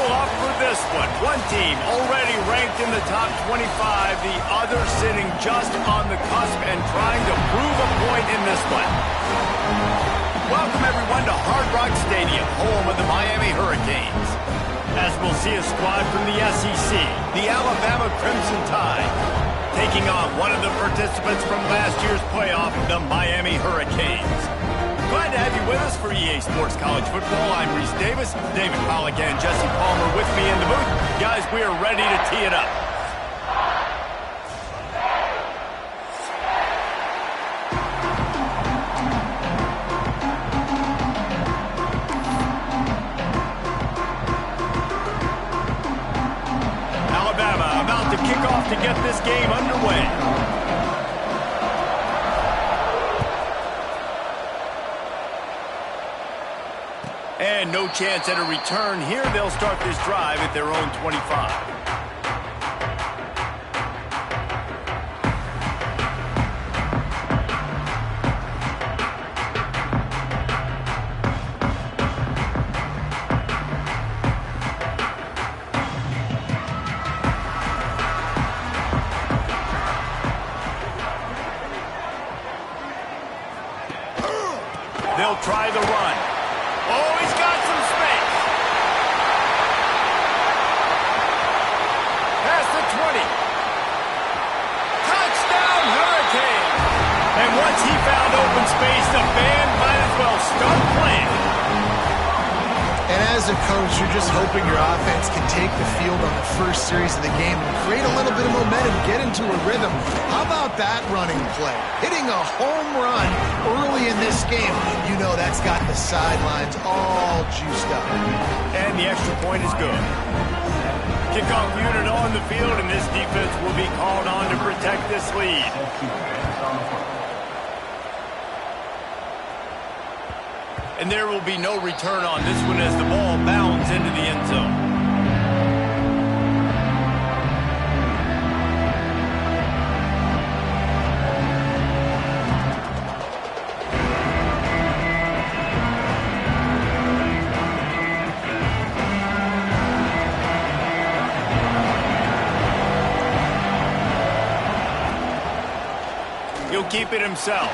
buckle up for this one. One team already ranked in the top 25, the other sitting just on the cusp and trying to prove a point in this one. Welcome everyone to Hard Rock Stadium, home of the Miami Hurricanes. As we'll see a squad from the SEC, the Alabama Crimson Tide, taking on one of the participants from last year's playoff, the Miami Hurricanes. Glad to have you with us for EA Sports College Football. I'm Reese Davis, David Pollack and Jesse Palmer with me in the booth. Guys, we are ready to tee it up. Alabama about to kick off to get this game underway. And no chance at a return here. They'll start this drive at their own 25. They'll try the run. Oh, he's got some space. Past the 20. Touchdown, Hurricane. And once he found open space, the band might as well start playing. And as a coach, you're just hoping your offense can take the field on the first series of the game and create a little bit of momentum, get into a rhythm. How about that running play? Hitting a home run early in this game. You know that's got the sidelines all juiced up. And the extra point is good. Kickoff unit on the field, and this defense will be called on to protect this lead. And there will be no return on this one as the ball bounds into the end zone. He'll keep it himself.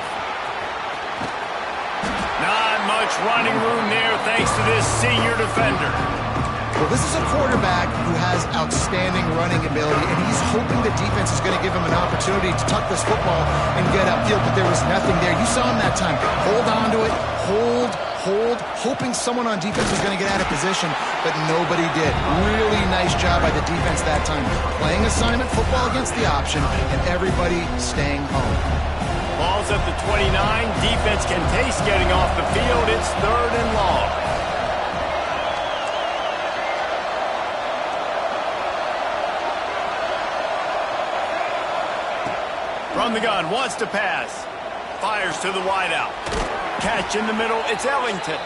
Not much running room there thanks to this senior defender. Well, this is a quarterback who has outstanding running ability, and he's hoping the defense is going to give him an opportunity to tuck this football and get upfield, but there was nothing there. You saw him that time. Hold on to it, hold, hoping someone on defense was going to get out of position, but nobody did. Really nice job by the defense that time. Playing assignment football against the option, and everybody staying home. Ball's at the 29. Defense can taste getting off the field. It's 3rd and long. From the gun, wants to pass. Fires to the wideout. Catch in the middle. It's Ellington.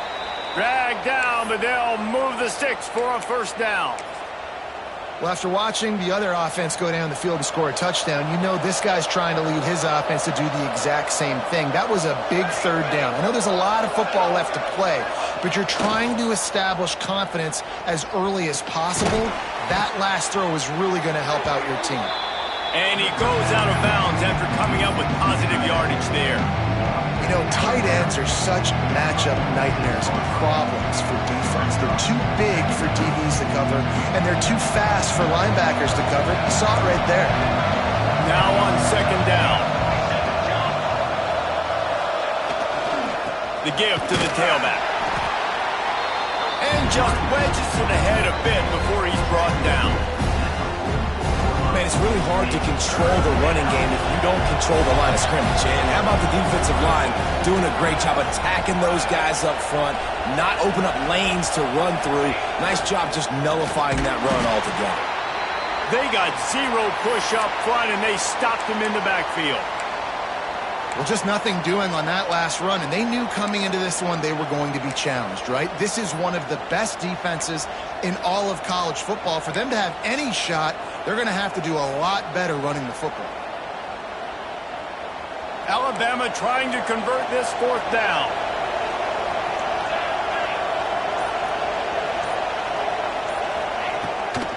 Dragged down, but they'll move the sticks for a first down. Well, after watching the other offense go down the field and score a touchdown, you know this guy's trying to lead his offense to do the exact same thing. That was a big 3rd down. I know there's a lot of football left to play, but you're trying to establish confidence as early as possible. That last throw is really going to help out your team. And he goes out of bounds after coming up with positive yardage there. You know, tight ends are such matchup nightmares and problems for defense. They're too big for DBs to cover, and they're too fast for linebackers to cover. You saw it right there. Now on 2nd down. The give to the tailback. And just wedges it ahead a bit before he's brought down. Man, it's really hard to control the running game if you don't control the line of scrimmage. And how about the defensive line doing a great job attacking those guys up front, not open up lanes to run through. Nice job just nullifying that run altogether. They got 0 push up front, and they stopped him in the backfield. Well, just nothing doing on that last run, and they knew coming into this one they were going to be challenged, right? This is one of the best defenses in all of college football. For them to have any shot, they're going to have to do a lot better running the football. Alabama trying to convert this 4th down.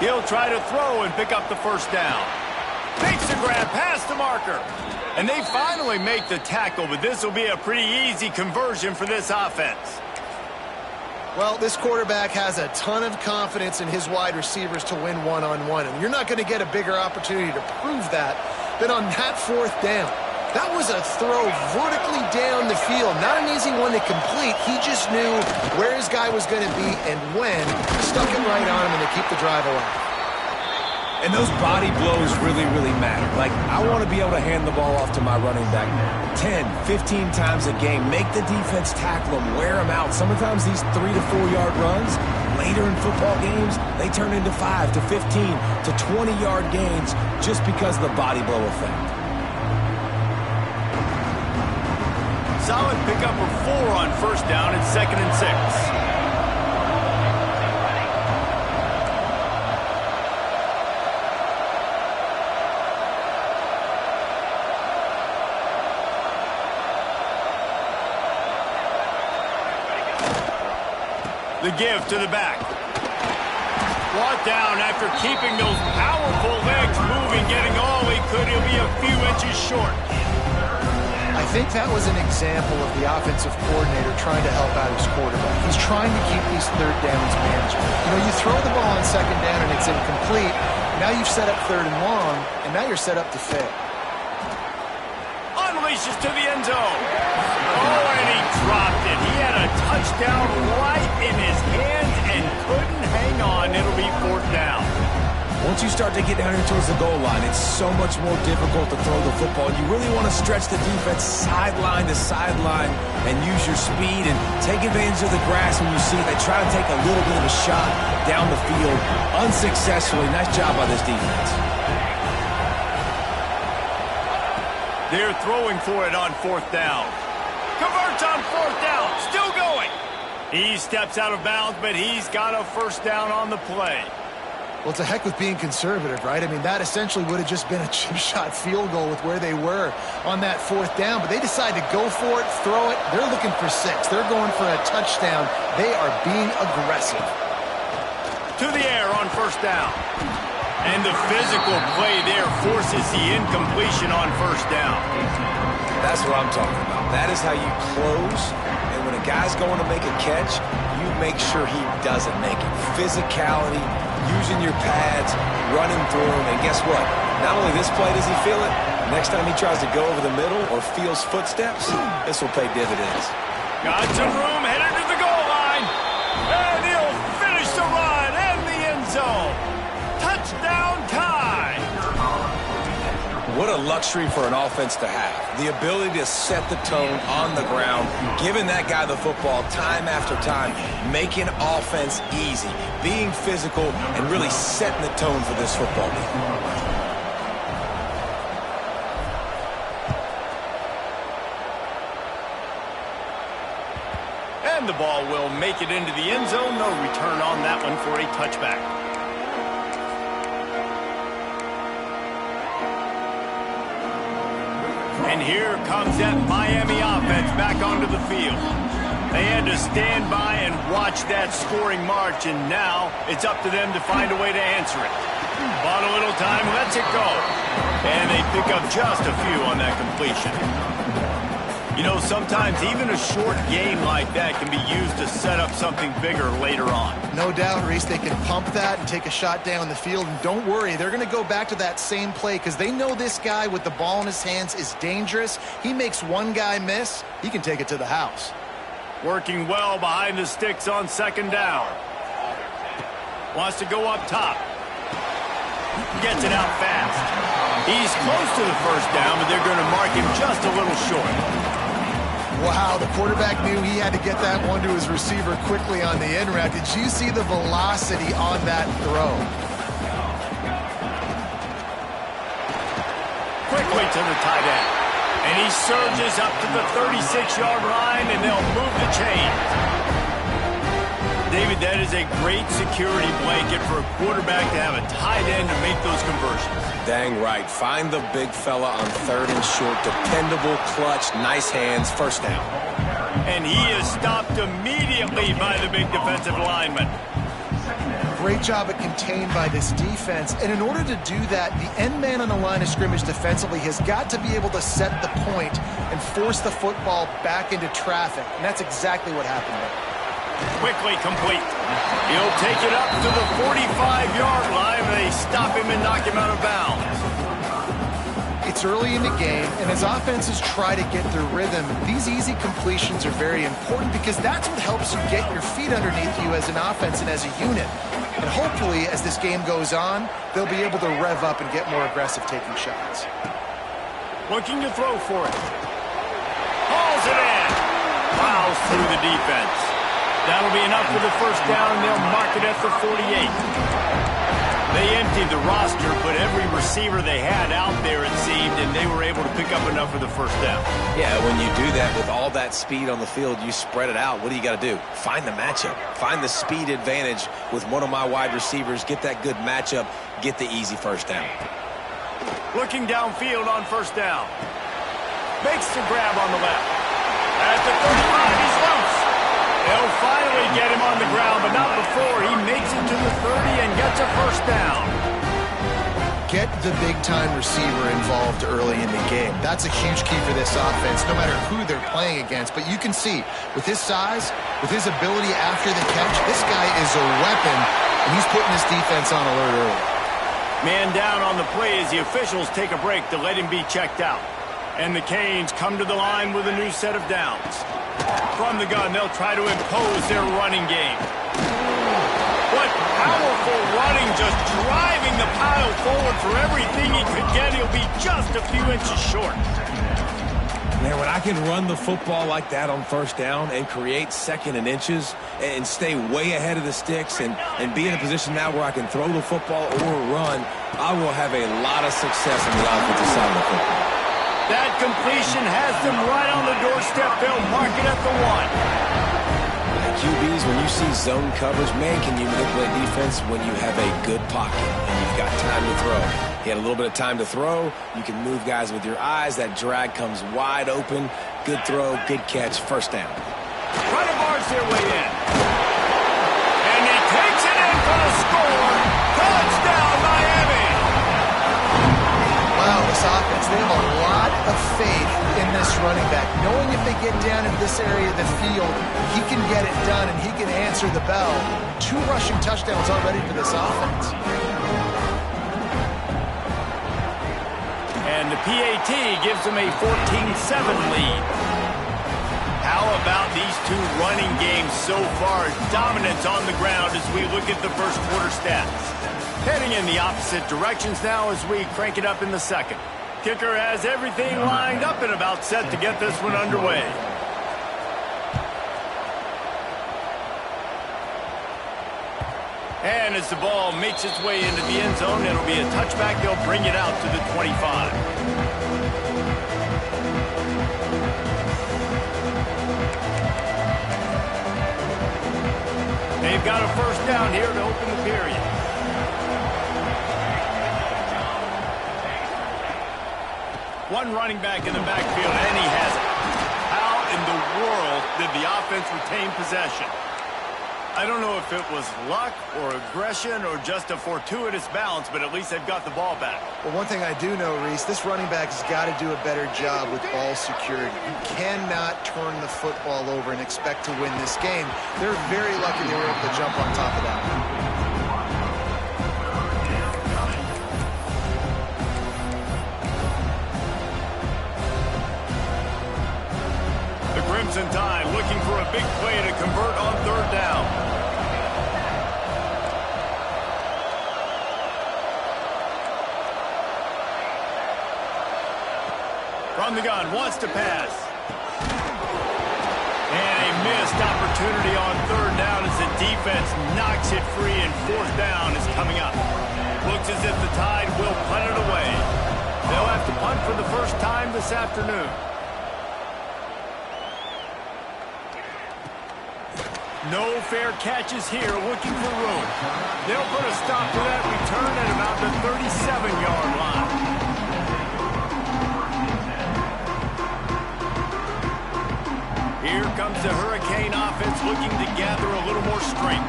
He'll try to throw and pick up the first down. Makes the grab past the marker. And they finally make the tackle, but this will be a pretty easy conversion for this offense. Well, this quarterback has a ton of confidence in his wide receivers to win one-on-one, and you're not going to get a bigger opportunity to prove that than on that fourth down. That was a throw vertically down the field. Not an easy one to complete. He just knew where his guy was going to be and when. Stuck it right on him, and they keep the drive alive. And those body blows really, really matter. Like, I want to be able to hand the ball off to my running back 10, 15 times a game. Make the defense tackle them, wear them out. Sometimes these 3 to 4 yard runs, later in football games, they turn into 5 to 15 to 20 yard gains just because of the body blow effect. Solid pickup of 4 on first down and 2nd and 6. The give to the back. Brought down after keeping those powerful legs moving, getting all he could. He'll be a few inches short. I think that was an example of the offensive coordinator trying to help out his quarterback. He's trying to keep these third downs manageable. You know, you throw the ball on second down and it's incomplete. Now you've set up third and long, and now you're set up to fail. Unleashes to the end zone. Oh, and he dropped it. He had a touchdown right in his hands and couldn't hang on. It'll be 4th down. Once you start to get down here towards the goal line, it's so much more difficult to throw the football. You really want to stretch the defense sideline to sideline and use your speed and take advantage of the grass when you see it. They try to take a little bit of a shot down the field unsuccessfully. Nice job by this defense. They're throwing for it on 4th down. Converts on 4th down. Still going. He steps out of bounds, but he's got a first down on the play. Well, it's a heck with being conservative, right? I mean, that essentially would have just been a chip shot field goal with where they were on that 4th down. But they decided to go for it, throw it. They're looking for 6. They're going for a touchdown. They are being aggressive. To the air on first down. And the physical play there forces the incompletion on first down. That's what I'm talking about. That is how you close. And when a guy's going to make a catch, you make sure he doesn't make it. Physicality, using your pads, running through them. And guess what? Not only this play does he feel it, next time he tries to go over the middle or feels footsteps, this will pay dividends. Got some room, headed to the goal line. And he'll finish the run and the end zone. Touchdown tie. What a luxury for an offense to have. The ability to set the tone on the ground, giving that guy the football time after time, making offense easy, being physical, and really setting the tone for this football game. And the ball will make it into the end zone. No return on that one for a touchback. And here comes that Miami offense back onto the field. They had to stand by and watch that scoring march, and now it's up to them to find a way to answer it. Bought a little time, lets it go. And they pick up just a few on that completion. You know, sometimes even a short game like that can be used to set up something bigger later on. No doubt, Reese, they can pump that and take a shot down the field. And don't worry, they're going to go back to that same play because they know this guy with the ball in his hands is dangerous. He makes one guy miss, he can take it to the house. Working well behind the sticks on second down. Wants to go up top. Gets it out fast. He's close to the first down, but they're going to mark him just a little short. Wow, the quarterback knew he had to get that one to his receiver quickly on the end route. Did you see the velocity on that throw? Quickly to the tight end. And he surges up to the 36-yard line, and they'll move the chains. David, that is a great security blanket for a quarterback to have a tight end to make those conversions. Dang right. Find the big fella on third and short. Dependable, clutch, nice hands, first down. And he is stopped immediately by the big defensive lineman. Great job at contained by this defense. And in order to do that, the end man on the line of scrimmage defensively has got to be able to set the point and force the football back into traffic. And that's exactly what happened there. Quickly complete. He'll take it up to the 45-yard line. They stop him and knock him out of bounds. It's early in the game, and as offenses try to get their rhythm, these easy completions are very important because that's what helps you get your feet underneath you as an offense and as a unit. And hopefully, as this game goes on, they'll be able to rev up and get more aggressive taking shots. Looking to throw for it. Hauls it in. Plows through the defense. That'll be enough for the first down, and they'll mark it at the 48. They emptied the roster, but every receiver they had out there, it seemed, and they were able to pick up enough for the first down. Yeah, when you do that with all that speed on the field, you spread it out. What do you got to do? Find the matchup. Find the speed advantage with one of my wide receivers. Get that good matchup. Get the easy first down. Looking downfield on first down. Makes the grab on the left. At the 35, he's loose. They'll finally get him on the ground, but not before he makes it to the 30 and gets a first down. Get the big-time receiver involved early in the game. That's a huge key for this offense, no matter who they're playing against. But you can see, with his size, with his ability after the catch, this guy is a weapon, and he's putting his defense on alert early. Man down on the play as the officials take a break to let him be checked out. And the Canes come to the line with a new set of downs. From the gun, they'll try to impose their running game. What powerful running, just driving the pile forward for everything he could get. He'll be just a few inches short. Man, when I can run the football like that on first down and create second and inches and stay way ahead of the sticks and be in a position now where I can throw the football or run, I will have a lot of success on the offensive side of the football. That completion has them right on the doorstep. They'll mark it at the 1. QBs, when you see zone coverage, man, can you manipulate defense when you have a good pocket and you've got time to throw. He had a little bit of time to throw. You can move guys with your eyes. That drag comes wide open. Good throw, good catch, first down. Try to barge their way in. And he takes it in for the score. Touchdown, Miami. Wow, this offense, they have a lot of faith in this running back, knowing if they get down into this area of the field, he can get it done and he can answer the bell. 2 rushing touchdowns already for this offense. And the PAT gives them a 14-7 lead. How about these 2 running games so far? Dominance on the ground as we look at the first quarter stats. Heading in the opposite directions now as we crank it up in the second. Kicker has everything lined up and about set to get this one underway. And as the ball makes its way into the end zone, it'll be a touchback. They'll bring it out to the 25. They've got a first down here to open the period. One running back in the backfield, and he has it. How in the world did the offense retain possession? I don't know if it was luck or aggression or just a fortuitous bounce, but at least they've got the ball back. Well, one thing I do know, Reese, this running back has got to do a better job with ball security. You cannot turn the football over and expect to win this game. They're very lucky they were able to jump on top of that. Ncaa looking for a big play to convert on third down. From the gun, wants to pass. And a missed opportunity on third down as the defense knocks it free and fourth down is coming up. Looks as if the Tide will punt it away. They'll have to punt for the first time this afternoon. No fair catches here, looking for room. They'll put a stop to that return at about the 37-yard line. Here comes the Hurricane offense looking to gather a little more strength.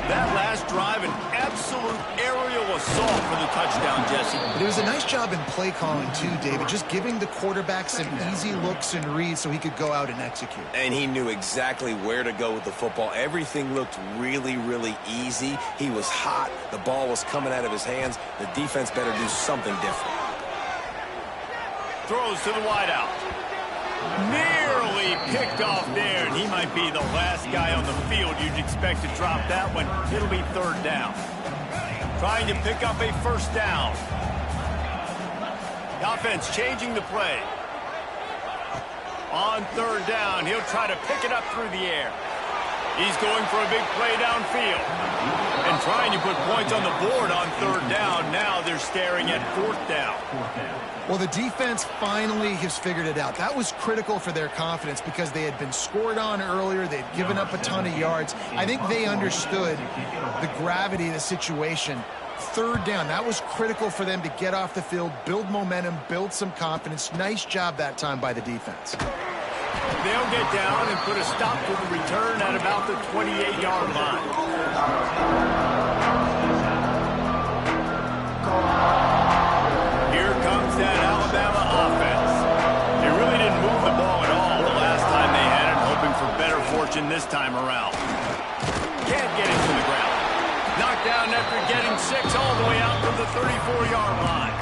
That last drive, an absolute aerial assault for the touchdown, Jesse. But it was a nice job in play calling too, David, just giving the quarterback some easy looks and reads so he could go out and execute. And he knew exactly where to go with the football. Everything looked really, really easy. He was hot. The ball was coming out of his hands. The defense better do something different. Throws to the wideout. Nearly picked off there, and he might be the last guy on the field you'd expect to drop that one. It'll be third down. Trying to pick up a first down. The offense changing the play. On third down, he'll try to pick it up through the air. He's going for a big play downfield. And trying to put points on the board on third down. Now they're staring at fourth down. Well, the defense finally has figured it out. That was critical for their confidence because they had been scored on earlier. They'd given up a ton of yards. I think they understood the gravity of the situation. Third down, that was critical for them to get off the field, build momentum, build some confidence. Nice job that time by the defense. They'll get down and put a stop to the return at about the 28-yard line. Here comes that Alabama offense. They really didn't move the ball at all the last time they had it, hoping for better fortune this time around. Can't get it to the ground. Knocked down after getting 6 all the way out to the 34-yard line.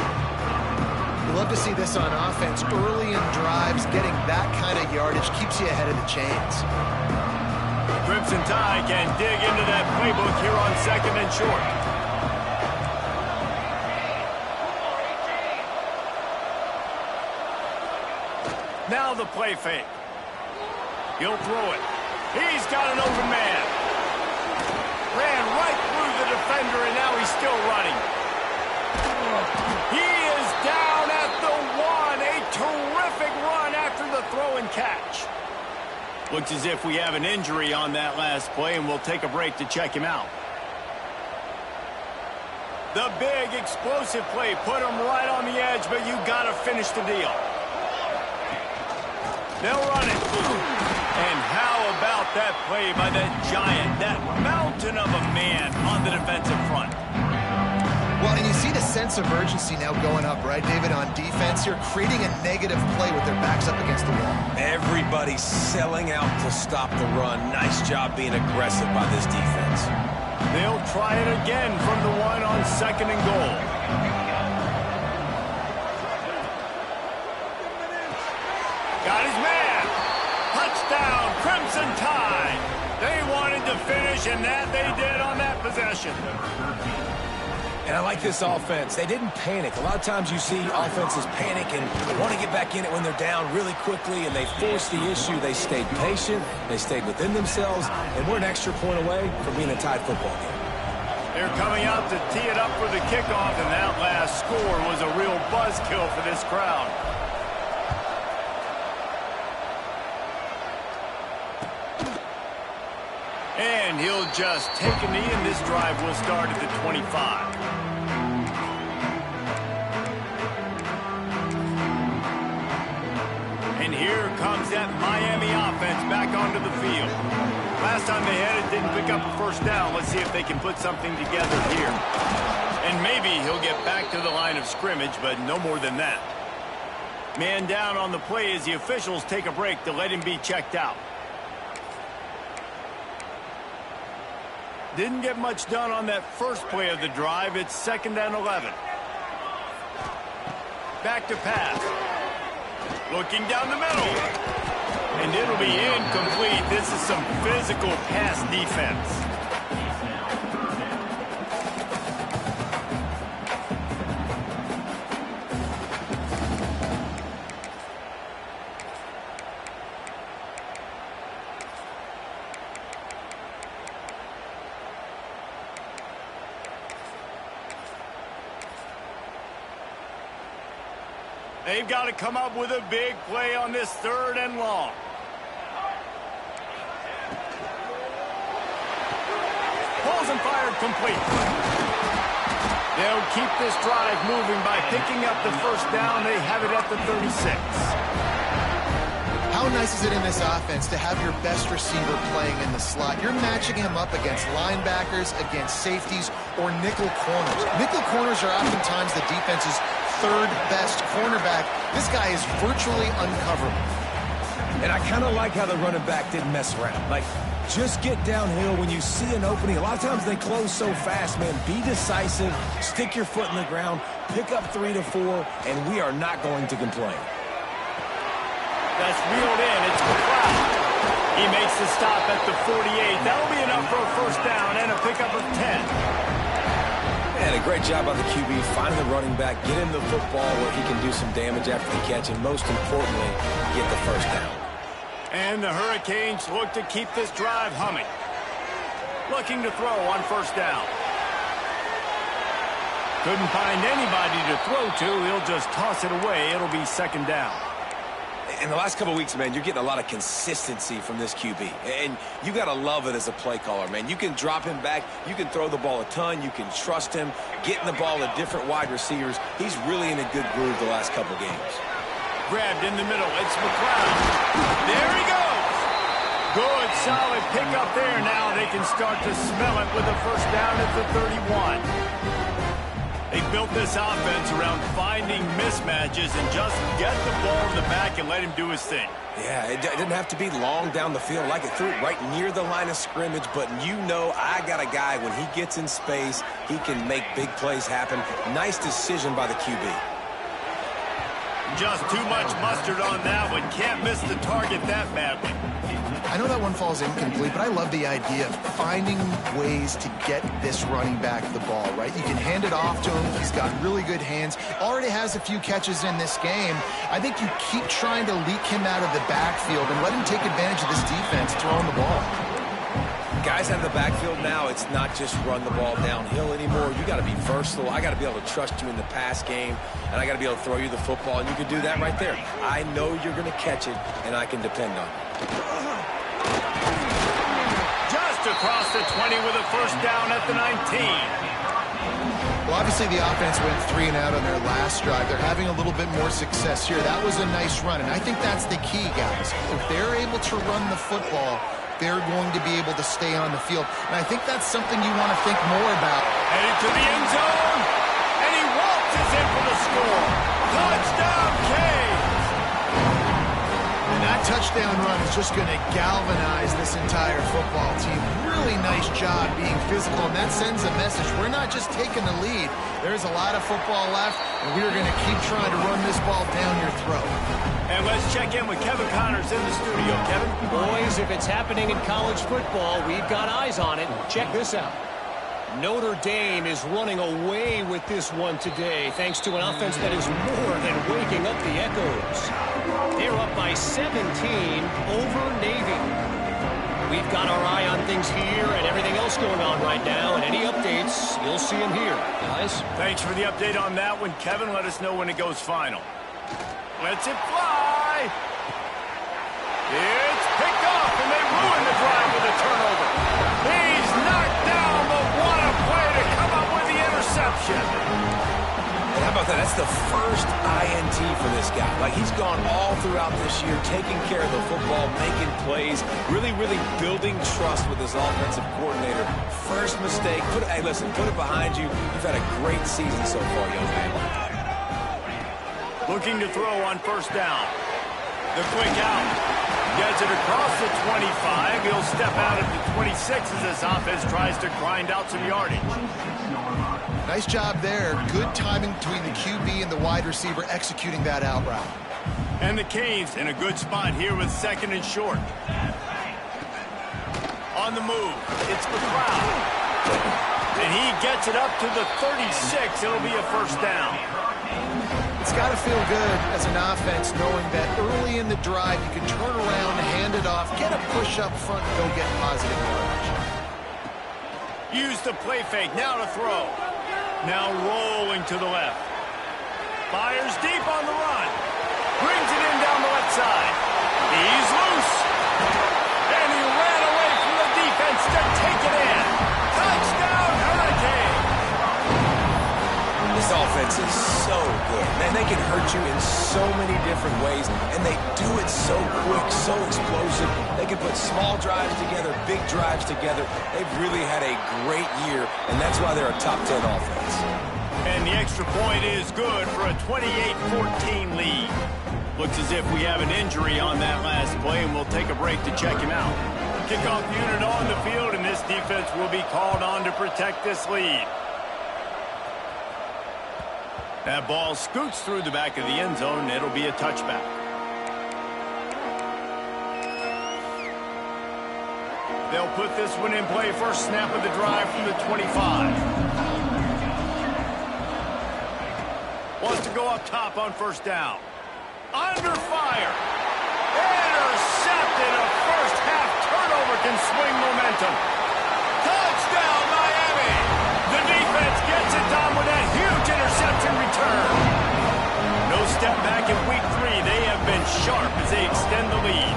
You love to see this on offense. Early in drives, getting that kind of yardage keeps you ahead of the chains. Crimson Tide can dig into that playbook here on second and short. Now the play fake. He'll throw it. He's got an open man. Ran right through the defender, and now he's still running. He is down at the 1. A terrific run after the throw and catch. Looks as if we have an injury on that last play, and we'll take a break to check him out. The big explosive play put him right on the edge, but you got to finish the deal. They'll run it. And how about that play by that giant, that mountain of a man on the defensive front? Well, and you see the sense of urgency now going up, right, David, on defense. You're creating a negative play with their backs up against the wall. Everybody's selling out to stop the run. Nice job being aggressive by this defense. They'll try it again from the 1 on second and goal. Got his man. Touchdown, Crimson Tide. They wanted to finish, and that they did on that possession. And I like this offense. They didn't panic. A lot of times you see offenses panic and want to get back in it when they're down really quickly, and they forced the issue. They stayed patient. They stayed within themselves, and we're an extra point away from being a tied football game. They're coming out to tee it up for the kickoff, and that last score was a real buzzkill for this crowd. And he'll just take a knee, and this drive will start at the 25. And here comes that Miami offense back onto the field. Last time they had it, didn't pick up a first down. Let's see if they can put something together here. And maybe he'll get back to the line of scrimmage, but no more than that. Man down on the play as the officials take a break to let him be checked out. Didn't get much done on that first play of the drive. It's 2nd and 11. Back to pass. Looking down the middle. And it'll be incomplete. This is some physical pass defense. They've got to come up with a big play on this 3rd and long. Pulls and fired complete. They'll keep this drive moving by picking up the first down. They have it at the 36. How How nice is it in this offense to have your best receiver playing in the slot? You're matching him up against linebackers, against safeties, or nickel corners. Nickel corners are oftentimes the defense's third best cornerback. This guy is virtually uncoverable. And I kind of like how the running back didn't mess around. Like, just get downhill when you see an opening. A lot of times they close so fast, man. Be decisive, stick your foot in the ground, pick up 3 to 4, and we are not going to complain. That's reeled in. It's McLeod. He makes the stop at the 48. That'll be enough for a first down and a pickup of 10. And a great job by the QB finding the running back, get him the football where he can do some damage after the catch, and most importantly, get the first down. And the Hurricanes look to keep this drive humming. Looking to throw on first down. Couldn't find anybody to throw to. He'll just toss it away. It'll be second down. In the last couple of weeks, man, you're getting a lot of consistency from this QB. And you got to love it as a play caller, man. You can drop him back. You can throw the ball a ton. You can trust him. Getting the ball to different wide receivers. He's really in a good groove the last couple of games. Grabbed in the middle. It's McLeod. There he goes. Good, solid pickup there. Now they can start to smell it with a first down at the 31. They built this offense around finding mismatches and just get the ball in the back and let him do his thing. Yeah, it didn't have to be long down the field. Like it threw it right near the line of scrimmage, but you know I got a guy, when he gets in space, he can make big plays happen. Nice decision by the QB. Just too much mustard on that one. Can't miss the target that badly. I know that one falls incomplete, but I love the idea of finding ways to get this running back the ball, right? You can hand it off to him. He's got really good hands. Already has a few catches in this game. I think you keep trying to leak him out of the backfield and let him take advantage of this defense throwing the ball. Guys out of the backfield now, it's not just run the ball downhill anymore. You got to be versatile. I got to be able to trust you in the pass game, and I got to be able to throw you the football, and you can do that right there. I know you're going to catch it, and I can depend on it. Just across the 20 with a first down at the 19. Well, obviously the offense went 3 and out on their last drive. They're having a little bit more success here. That was a nice run, and I think that's the key, guys. If they're able to run the football, they're going to be able to stay on the field. And I think that's something you want to think more about. Headed to the end zone, and he waltzes in for the score. Touchdown, Canes! And that touchdown run is just going to galvanize this entire football team. Really nice job being physical, and that sends a message. We're not just taking the lead. There's a lot of football left, and we're going to keep trying to run this ball down your throat. And let's check in with Kevin Connors in the studio. Kevin? Boys, if it's happening in college football, we've got eyes on it. Check this out. Notre Dame is running away with this one today, thanks to an offense that is more than waking up the echoes. They're up by 17 over Navy. We've got our eye on things here and everything else going on right now, and any updates, you'll see them here. Guys? Thanks for the update on that one, Kevin. Let us know when it goes final. Lets it fly. It's picked off, and they ruin the drive with a turnover. He's knocked down, but what a play to come up with the interception. And how about that? That's the first INT for this guy. Like, he's gone all throughout this year, taking care of the football, making plays, really, really building trust with his offensive coordinator. First mistake. Hey, listen, put it behind you. You've had a great season so far, young man. Looking to throw on first down. The quick out. Gets it across the 25. He'll step out at the 26 as this offense tries to grind out some yardage. Nice job there. Good timing between the QB and the wide receiver executing that out route. And the Canes in a good spot here with second and short. On the move, it's McLeod. And he gets it up to the 36. It'll be a first down. It's got to feel good as an offense knowing that early in the drive you can turn around, hand it off, get a push up front, and go get positive yardage. Use the play fake, now to throw. Now rolling to the left. Fires deep on the run. Brings it in down the left side. He's loose. And he ran away from the defense to take it in. Touchdown, Hurricane! This offense defense is so good. Man, they can hurt you in so many different ways, and they do it so quick, so explosive. They can put small drives together, big drives together. They've really had a great year, and that's why they're a top 10 offense. And the extra point is good for a 28-14 lead. Looks as if we have an injury on that last play, and we'll take a break to check him out. Kickoff unit on the field, and this defense will be called on to protect this lead. That ball scoots through the back of the end zone, and it'll be a touchback. They'll put this one in play. First snap of the drive from the 25. Wants to go up top on first down. Under fire. Intercepted. A first-half turnover can swing momentum. Touchdown, Miami. The defense gets it done with that huge interception return. No step back in week 3. They have been sharp as they extend the lead.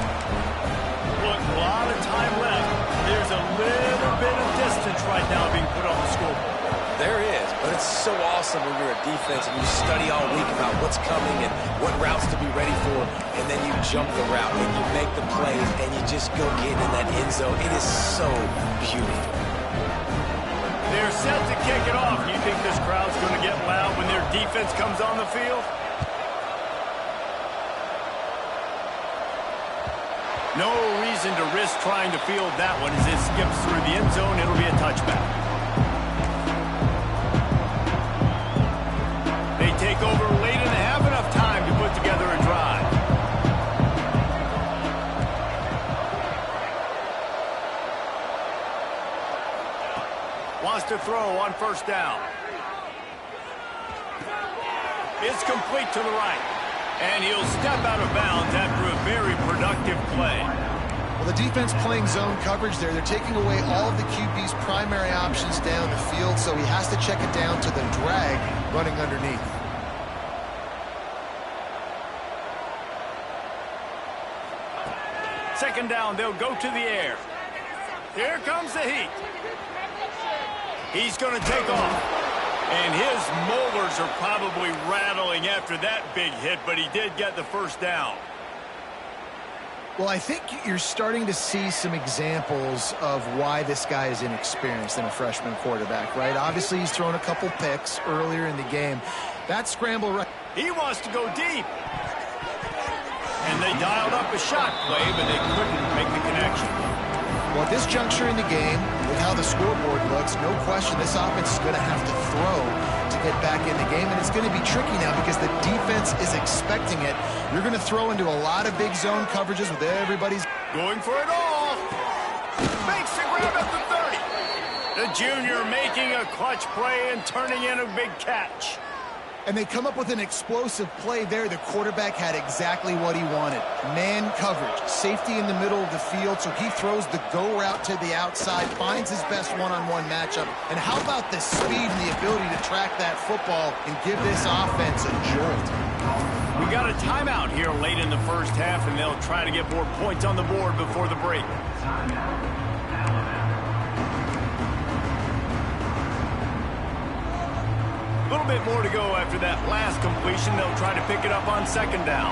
Look, a lot of time left. There's a little bit of distance right now being put on the scoreboard. There is, but it's so awesome when you're a defense and you study all week about what's coming and what routes to be ready for, and then you jump the route and you make the plays and you just go get in that end zone. It is so beautiful. They're set to kick it off. You think this crowd's going to get loud when their defense comes on the field? No reason to risk trying to field that one as it skips through the end zone. It'll be a touchback. They take over late and have enough time to put together a drive. Wants to throw on first down. It's complete to the right. And he'll step out of bounds after a very productive play. Well, the defense playing zone coverage there. They're taking away all of the QB's primary options down the field, so he has to check it down to the drag running underneath. Second down, they'll go to the air. Here comes the heat. He's going to take off. And his molars are probably rattling after that big hit, but he did get the first down. Well, I think you're starting to see some examples of why this guy is inexperienced in a freshman quarterback, right? Obviously, he's thrown a couple picks earlier in the game. That scramble right. He wants to go deep. And they dialed up a shot play, but they couldn't make the connection. Well, at this juncture in the game, with how the scoreboard looks, no question this offense is going to have to throw to get back in the game, and it's going to be tricky now because the defense is expecting it. You're going to throw into a lot of big zone coverages with everybody's going for it all. Makes the grab at the 30. The junior making a clutch play and turning in a big catch. And they come up with an explosive play there. The quarterback had exactly what he wanted. Man coverage, safety in the middle of the field, so he throws the go route to the outside, finds his best one-on-one matchup. And how about the speed and the ability to track that football and give this offense a jolt? We got a timeout here late in the first half, and they'll try to get more points on the board before the break. A little bit more to go after that last completion. They'll try to pick it up on second down.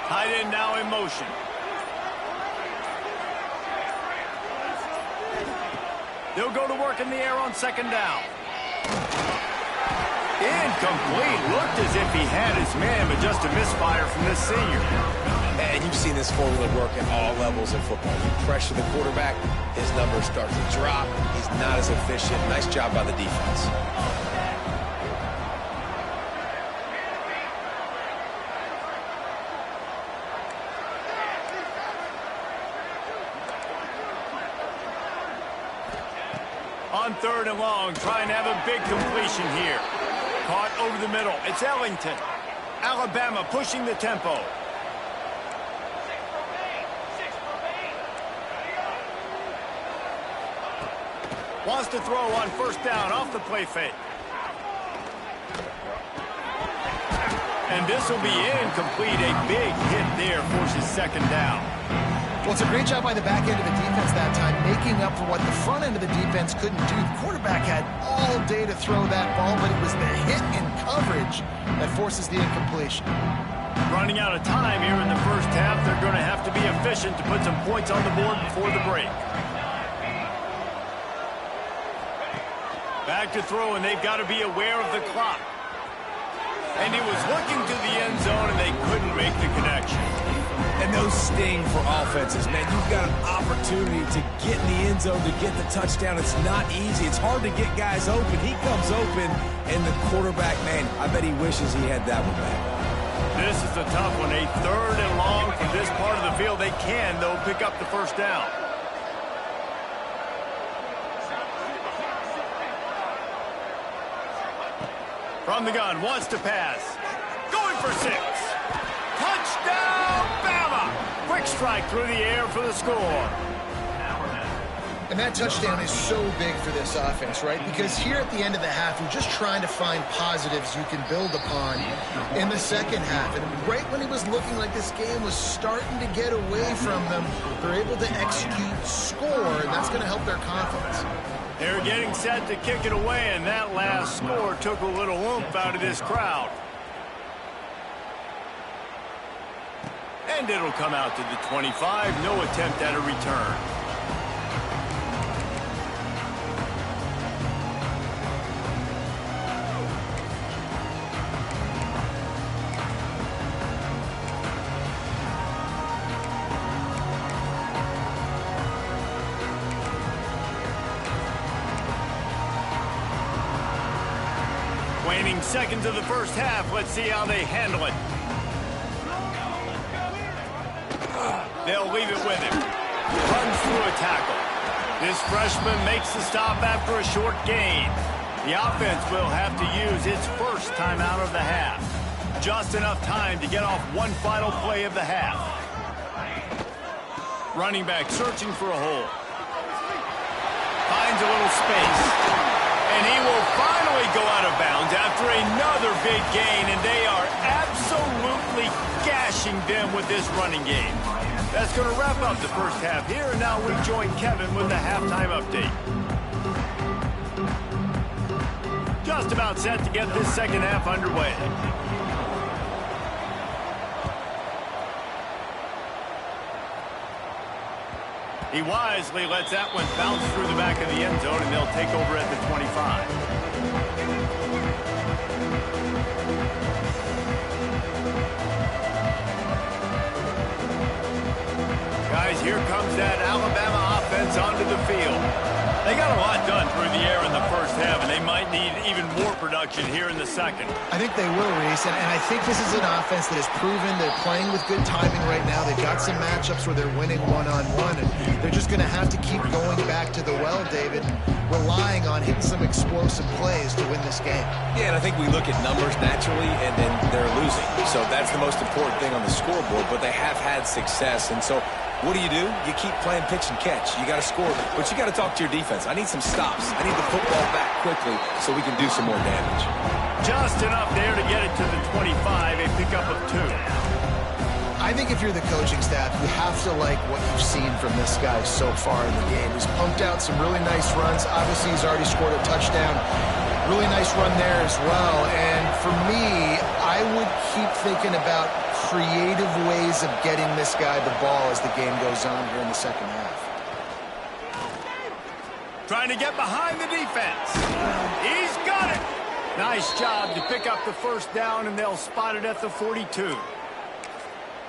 Tight end now in motion. They'll go to work in the air on second down. Incomplete. Looked as if he had his man, but just a misfire from this senior. And you've seen this formula work at all levels of football. You pressure the quarterback, his numbers start to drop. He's not as efficient. Nice job by the defense. On third and long, trying to have a big completion here. Caught over the middle. It's Ellington. Alabama pushing the tempo. Wants to throw on first down off the play fake. And this will be incomplete. A big hit there forces second down. Well, it's a great job by the back end of the defense that time, making up for what the front end of the defense couldn't do. The quarterback had all day to throw that ball, but it was the hit in coverage that forces the incompletion. Running out of time here in the first half. They're going to have to be efficient to put some points on the board before the break. Back to throw, and they've got to be aware of the clock. And he was looking to the end zone, and they couldn't make the connection. And those sting for offenses, man. You've got an opportunity to get in the end zone, to get the touchdown. It's not easy. It's hard to get guys open. He comes open, and the quarterback, man, I bet he wishes he had that one back. This is a tough one. A 3rd and long from this part of the field. They can, though, pick up the first down. From the gun, wants to pass. Going for 6. Touchdown, Bama! Quick strike through the air for the score. And that touchdown is so big for this offense, right? Because here at the end of the half, you're just trying to find positives you can build upon in the second half. And right when it was looking like this game was starting to get away from them, they're able to execute, score, and that's going to help their confidence. They're getting set to kick it away, and that last score took a little oomph out of this crowd. And it'll come out to the 25. No attempt at a return. Waning seconds of the first half. Let's see how they handle it. They'll leave it with him. Runs through a tackle. This freshman makes the stop after a short gain. The offense will have to use its first timeout of the half. Just enough time to get off one final play of the half. Running back searching for a hole. Finds a little space. And he will finally go out of bounds after another big gain, and they are absolutely gashing them with this running game. That's going to wrap up the first half here, and now we join Kevin with the halftime update. Just about set to get this second half underway. He wisely lets that one bounce through the back of the end zone, and they'll take over at the 25. Guys, here comes that Alabama offense onto the field. They got a lot done through the air in the first half, and they might need even more production here in the second. I think they will, Reese, and I think this is an offense that has proven they're playing with good timing right now. They've got some matchups where they're winning one-on-one, and they're just going to have to keep going back to the well, David, relying on hitting some explosive plays to win this game. Yeah, and I think we look at numbers naturally, and then they're losing. So that's the most important thing on the scoreboard, but they have had success, and so what do? You keep playing pitch and catch. You got to score, but you got to talk to your defense. I need some stops. I need the football back quickly so we can do some more damage. Just enough there to get it to the 25, a pickup of 2. I think if you're the coaching staff, you have to like what you've seen from this guy so far in the game. He's pumped out some really nice runs. Obviously, he's already scored a touchdown. Really nice run there as well. And for me, I would keep thinking about creative ways of getting this guy the ball as the game goes on here in the second half. Trying to get behind the defense. He's got it. Nice job to pick up the first down, and they'll spot it at the 42.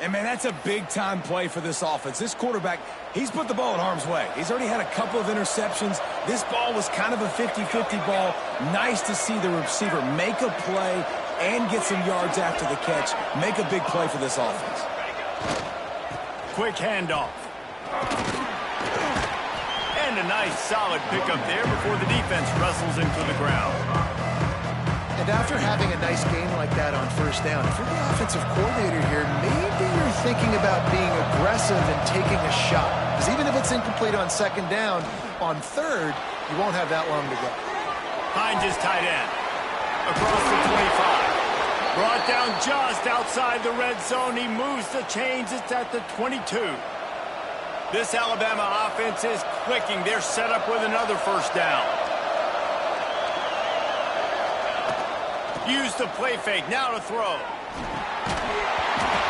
And, man, that's a big-time play for this offense. This quarterback, he's put the ball in harm's way. He's already had a couple of interceptions. This ball was kind of a 50-50 ball. Nice to see the receiver make a play and get some yards after the catch. Make a big play for this offense. Quick handoff. And a nice solid pickup there before the defense wrestles into the ground. And after having a nice game like that on first down, if you're the offensive coordinator here, maybe you're thinking about being aggressive and taking a shot. Because even if it's incomplete on second down, on third, you won't have that long to go. Finds his tight end. Across the 25. Brought down just outside the red zone. He moves the chains. It's at the 22. This Alabama offense is clicking. They're set up with another first down. Use the play fake. Now to throw.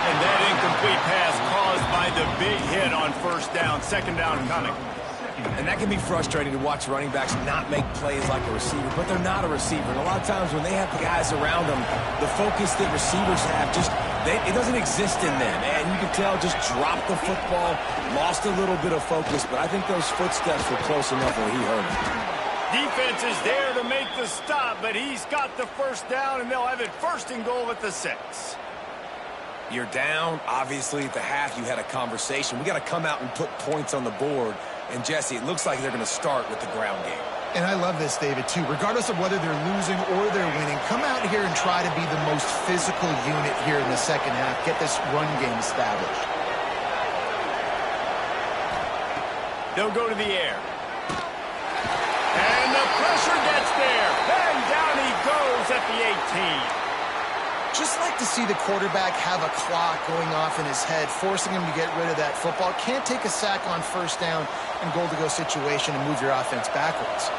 And that incomplete pass caused by the big hit on first down. Second down coming. And that can be frustrating to watch running backs not make plays like a receiver, but they're not a receiver. And a lot of times when they have guys around them, the focus that receivers have it doesn't exist in them. And you can tell just dropped the football, lost a little bit of focus, but I think those footsteps were close enough where he heard it. Defense is there to make the stop, but he's got the first down, and they'll have it first and goal at the 6. You're down. Obviously, at the half, you had a conversation. We got to come out and put points on the board. And, Jesse, it looks like they're going to start with the ground game. And I love this, David, too. Regardless of whether they're losing or they're winning, come out here and try to be the most physical unit here in the second half. Get this run game established. They'll go to the air. And the pressure gets there. And down he goes at the 18. Just like to see the quarterback have a clock going off in his head, forcing him to get rid of that football. Can't take a sack on first down and goal-to-go situation and move your offense backwards.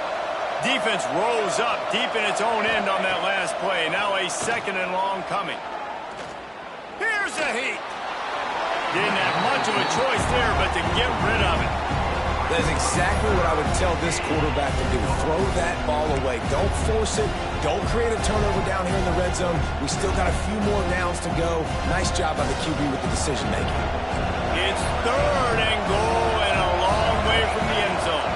Defense rose up deep in its own end on that last play. Now a second and long coming. Here's the heat. Didn't have much of a choice there, but to get rid of it. That is exactly what I would tell this quarterback to do. Throw that ball away. Don't force it. Don't create a turnover down here in the red zone. We still got a few more downs to go. Nice job by the QB with the decision-making. It's third and goal and a long way from the end zone.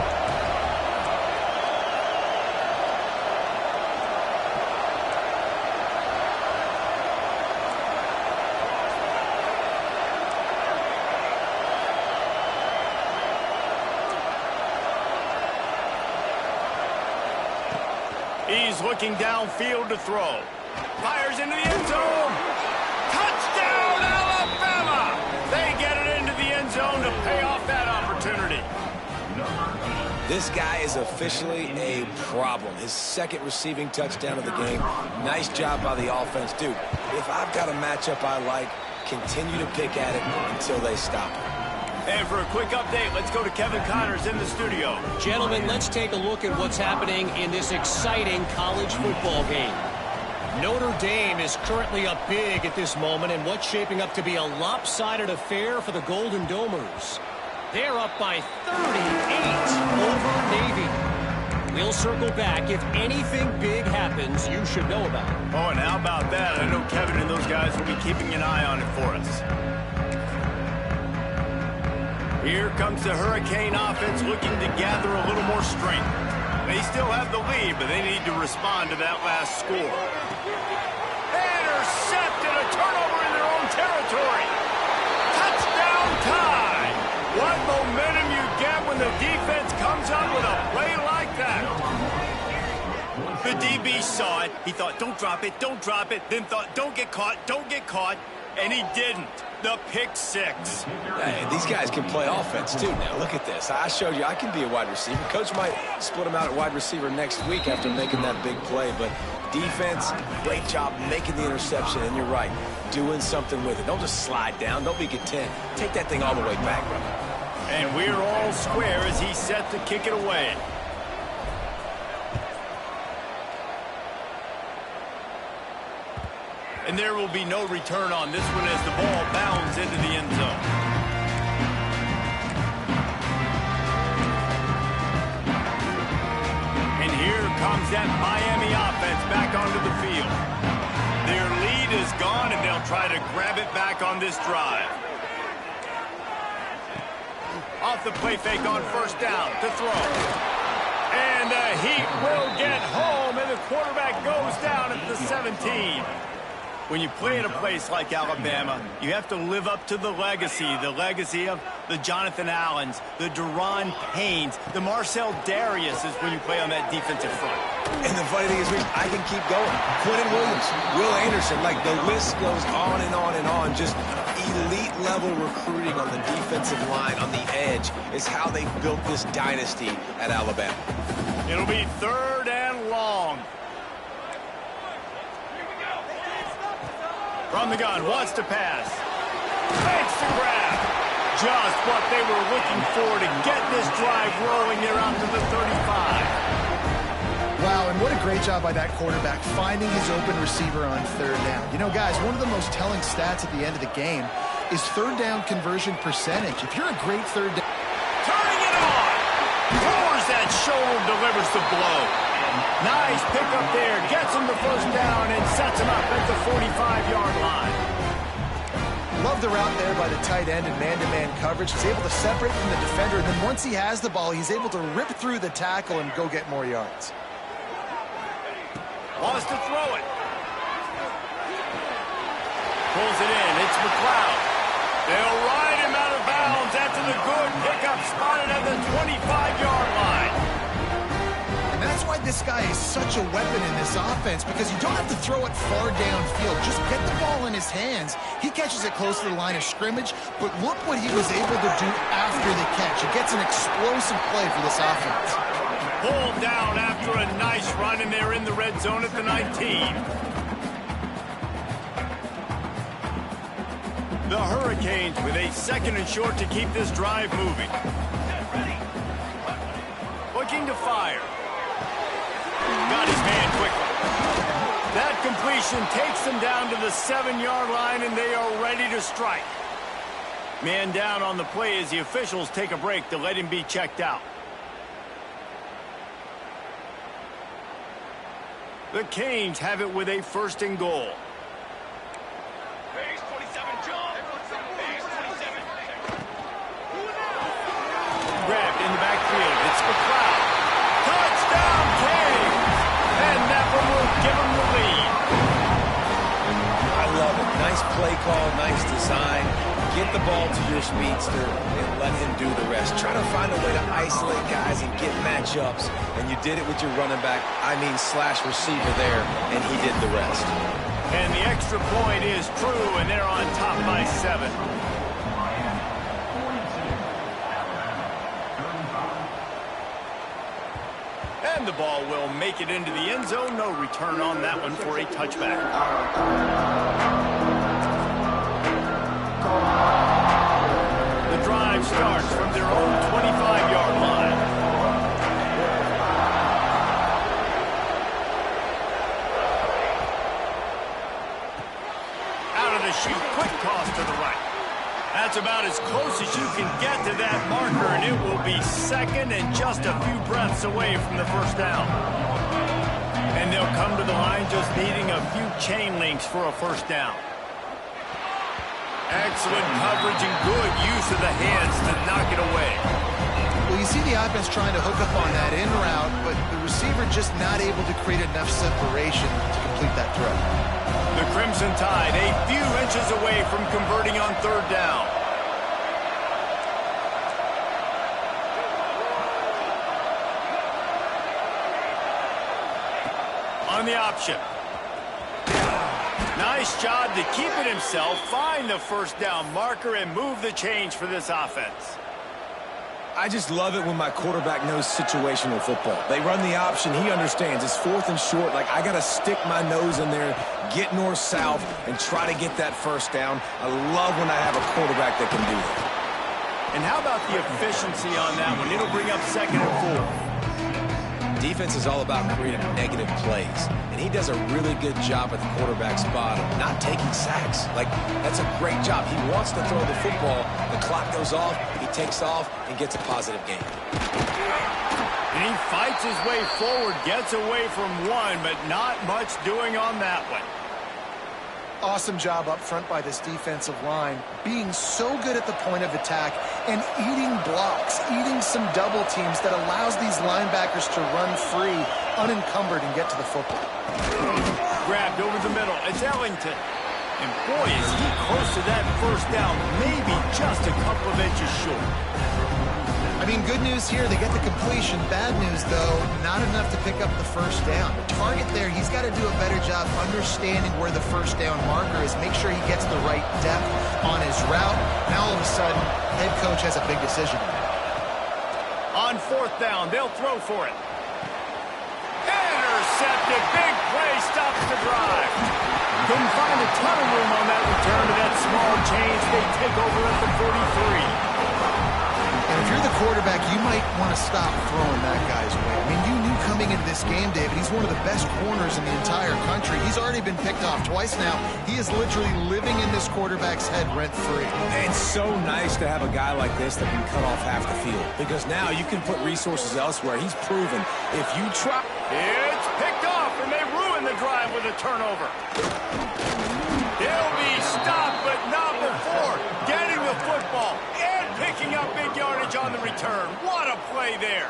He's looking downfield to throw. Fires into the end zone. Touchdown, Alabama! They get it into the end zone to pay off that opportunity. This guy is officially a problem. His second receiving touchdown of the game. Nice job by the offense. Dude, if I've got a matchup I like, continue to pick at it until they stop it. And for a quick update, let's go to Kevin Connors in the studio. Gentlemen, let's take a look at what's happening in this exciting college football game. Notre Dame is currently up big at this moment in what's shaping up to be a lopsided affair for the Golden Domers. They're up by 38 over Navy. We'll circle back. If anything big happens, you should know about it. Oh, and how about that? I know Kevin and those guys will be keeping an eye on it for us. Here comes the Hurricane offense looking to gather a little more strength. They still have the lead, but they need to respond to that last score. Intercepted, a turnover in their own territory. Touchdown tie. What momentum you get when the defense comes up with a play like that. The DB saw it. He thought, don't drop it, then thought, don't get caught, and he didn't. The pick six. Hey, these guys can play offense, too. Now, look at this. I showed you I can be a wide receiver. Coach might split him out at wide receiver next week after making that big play. But defense, great job making the interception. And you're right, doing something with it. Don't just slide down. Don't be content. Take that thing all the way back, brother. And we're all square as he's set to kick it away. And there will be no return on this one as the ball bounds into the end zone. And here comes that Miami offense back onto the field. Their lead is gone, and they'll try to grab it back on this drive. Off the play fake on first down to throw. And the Heat will get home, and the quarterback goes down at the 17. When you play at a place like Alabama, you have to live up to the legacy of the Jonathan Allens, the Deron Paynes, the Marcel Dariuses when you play on that defensive front. And the funny thing is, I can keep going. Quentin Williams, Will Anderson, like the list goes on and on and on. Just elite level recruiting on the defensive line, on the edge, is how they built this dynasty at Alabama. It'll be third and long. From the gun, wants to pass. Fakes the grab. Just what they were looking for to get this drive rolling there out to the 35. Wow, and what a great job by that quarterback finding his open receiver on third down. You know, guys, one of the most telling stats at the end of the game is third down conversion percentage. If you're a great third down... Turning it on! Pours that shoulder, delivers the blow. Nice pickup there. Gets him the first down and sets him up at the 45-yard line. Love the route there by the tight end in man-to-man coverage. He's able to separate from the defender, and then once he has the ball, he's able to rip through the tackle and go get more yards. Wants to throw it. Pulls it in. It's McLeod. They'll ride him out of bounds after the good pickup, spotted at the 25-yard line. And that's why this guy is such a weapon in this offense, because you don't have to throw it far downfield. Just get the ball in his hands. He catches it close to the line of scrimmage, but look what he was able to do after the catch. It gets an explosive play for this offense. Pulled down after a nice run, and they're in the red zone at the 19. The Hurricanes with a second and short to keep this drive moving. Looking to fire. Got his man quickly. That completion takes them down to the 7-yard line, and they are ready to strike. Man down on the play as the officials take a break to let him be checked out. The Canes have it with a first and goal. Base 27, John. Base 27. Grabbed in the backfield. It's McLeod. Touchdown, Canes! And that one will give them the lead. I love it. Nice play call, nice design. Get the ball to your speedster and let him do the rest. Try to find a way to isolate guys and get matchups. And you did it with your running back, slash receiver there, and he did the rest. And the extra point is true, and they're on top by 7. And the ball will make it into the end zone. No return on that one for a touchback. The drive starts from their own 25-yard line. Out of the chute, quick toss to the right. That's about as close as you can get to that marker, and it will be second and just a few breaths away from the first down. And they'll come to the line just needing a few chain links for a first down. Excellent coverage and good use of the hands to knock it away. Well, you see the offense trying to hook up on that in route, but the receiver just not able to create enough separation to complete that throw. The Crimson Tide a few inches away from converting on third down. On the option. Nice job to keep it himself, find the first down marker, and move the change for this offense. I just love it when my quarterback knows situational football. They run the option. He understands. It's fourth and short. Like, I got to stick my nose in there, get north-south, and try to get that first down. I love when I have a quarterback that can do that. And how about the efficiency on that one? It'll bring up second and 4. Defense is all about creating negative plays, and he does a really good job at the quarterback spot of not taking sacks. Like, that's a great job. He wants to throw the football. The clock goes off, he takes off, and gets a positive gain. And he fights his way forward, gets away from one, but not much doing on that one. Awesome job up front by this defensive line, being so good at the point of attack and eating blocks, eating some double teams that allows these linebackers to run free, unencumbered, and get to the football. Grabbed over the middle. It's Ellington. And boy, is he close to that first down, maybe just a couple of inches short. I mean, good news here, they get the completion. Bad news, though, not enough to pick up the first down. The target there, he's got to do a better job understanding where the first down marker is, make sure he gets the right depth on his route. Now, all of a sudden, head coach has a big decision. On fourth down, they'll throw for it. Intercepted, big play, stops the drive. Couldn't find a ton of room on that return to that small change. They take over at the 43. And if you're the quarterback, you might want to stop throwing that guy's way. I mean, you knew coming into this game, David, he's one of the best corners in the entire country. He's already been picked off twice now. He is literally living in this quarterback's head rent-free. And it's so nice to have a guy like this that can cut off half the field, because now you can put resources elsewhere. He's proven if you try. It's picked off, and they ruin the drive with a turnover. He'll be stopped, but not before getting the football and picking up big yardage on the return. What a play there.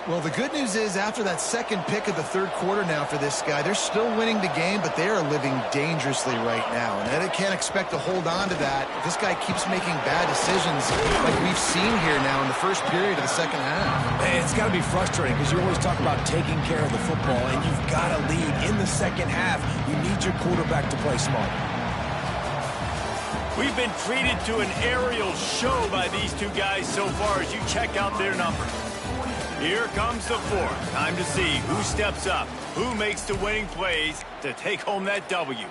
Well, the good news is after that second pick of the third quarter now for this guy, they're still winning the game, but they are living dangerously right now. And they can't expect to hold on to that if this guy keeps making bad decisions like we've seen here now in the first period of the second half. And it's got to be frustrating because you always talk about taking care of the football, and you've got to lead in the second half. You need your quarterback to play smart. We've been treated to an aerial show by these two guys so far as you check out their numbers. Here comes the fourth. Time to see who steps up, who makes the winning plays to take home that W.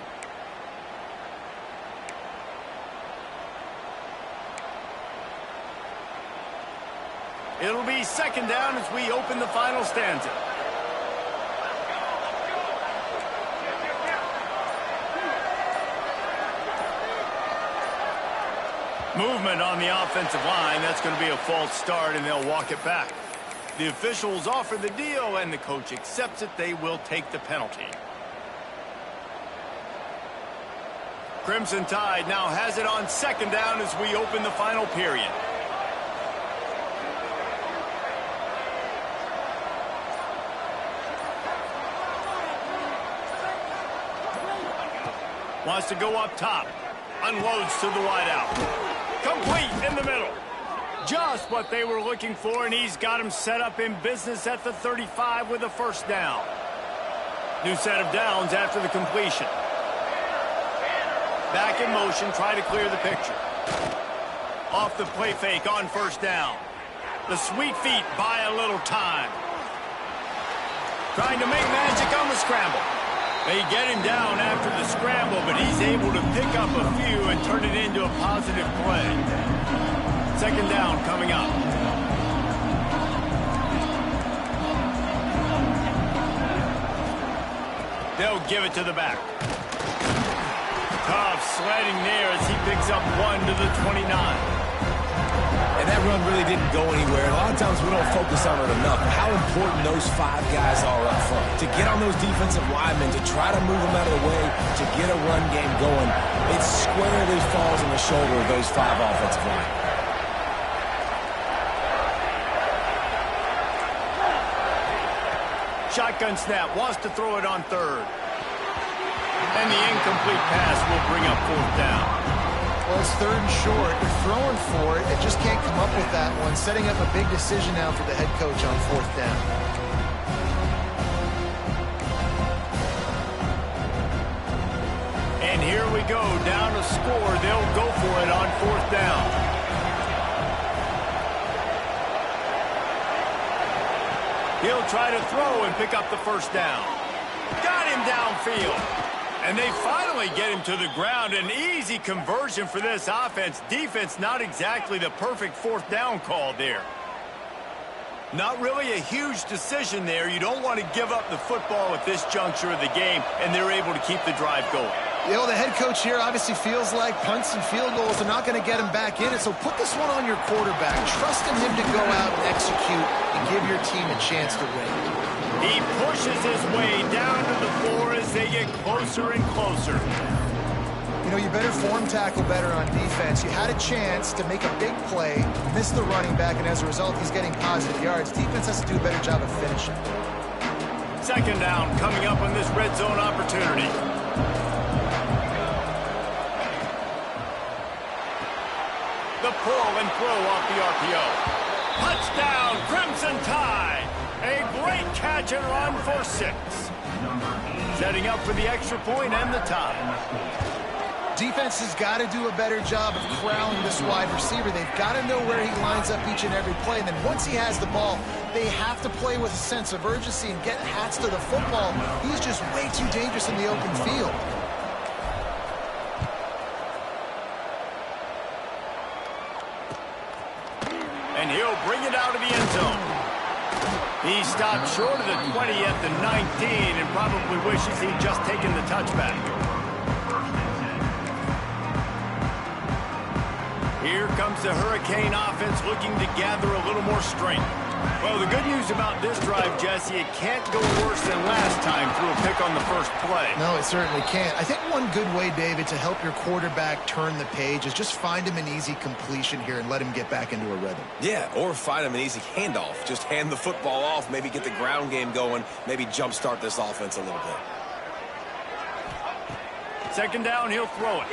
It'll be second down as we open the final stanza. Movement on the offensive line. That's going to be a false start, and they'll walk it back. The officials offer the deal, and the coach accepts it. They will take the penalty. Crimson Tide now has it on second down as we open the final period. Wants to go up top. Unloads to the wideout. Complete in the middle. Just what they were looking for, and he's got him set up in business at the 35 with a first down. New set of downs after the completion. Back in motion, try to clear the picture. Off the play fake on first down. The sweet feet buy a little time. Trying to make magic on the scramble. They get him down after the scramble, but he's able to pick up a few and turn it into a positive play. Second down coming up. They'll give it to the back. Tough sledding there as he picks up one to the 29. And that run really didn't go anywhere. A lot of times we don't focus on it enough. How important those five guys are up front. To get on those defensive linemen, to try to move them out of the way, to get a run game going, it squarely falls on the shoulder of those five offensive linemen. Shotgun snap, wants to throw it on third. And the incomplete pass will bring up fourth down. Well, it's third and short. They're throwing for it. They just can't come up with that one. Setting up a big decision now for the head coach on fourth down. And here we go. Down to score. They'll go for it on fourth down. He'll try to throw and pick up the first down. Got him downfield. And they finally get him to the ground. An easy conversion for this offense. Defense not exactly the perfect fourth down call there. Not really a huge decision there. You don't want to give up the football at this juncture of the game, and they're able to keep the drive going. You know, the head coach here obviously feels like punts and field goals are not going to get him back in it, so put this one on your quarterback. Trust in him to go out and execute and give your team a chance to win. He pushes his way down to the floor as they get closer and closer. You know, you better form tackle better on defense. You had a chance to make a big play, missed the running back, and as a result, he's getting positive yards. Defense has to do a better job of finishing. Second down coming up on this red zone opportunity. The pull and throw off the RPO. Touchdown, Crimson Tide. A great catch and run for 6. Setting up for the extra point and the tie. Defense has got to do a better job of corralling this wide receiver. They've got to know where he lines up each and every play. And then once he has the ball, they have to play with a sense of urgency and get hats to the football. He's just way too dangerous in the open field. And he'll bring it out of the end zone. He stopped short of the 20 at the 19 and probably wishes he'd just taken the touchback. Here comes the Hurricane offense looking to gather a little more strength. Well, the good news about this drive, Jesse, it can't go worse than last time through a pick on the first play. No, it certainly can't. I think one good way, David, to help your quarterback turn the page is just find him an easy completion here and let him get back into a rhythm. Yeah, or find him an easy handoff. Just hand the football off, maybe get the ground game going, maybe jumpstart this offense a little bit. Second down, he'll throw it.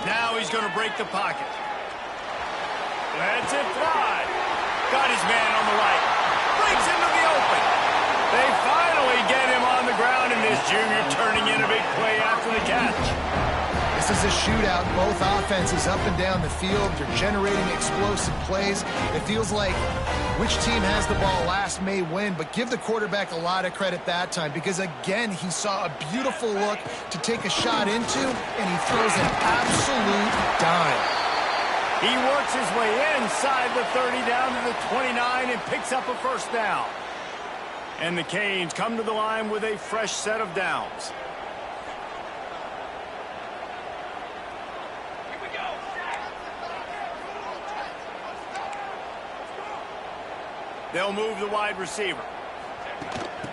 Now he's going to break the pocket. Lets it fly. Got his man on the right. Breaks into the open. They finally get him on the ground, and this junior turning in a big play after the catch. This is a shootout. Both offenses up and down the field. They're generating explosive plays. It feels like which team has the ball last may win, but give the quarterback a lot of credit that time because, again, he saw a beautiful look to take a shot into, and he throws an absolute dime. He works his way inside the 30 down to the 29 and picks up a first down. And the Canes come to the line with a fresh set of downs. Here we go. They'll move the wide receiver.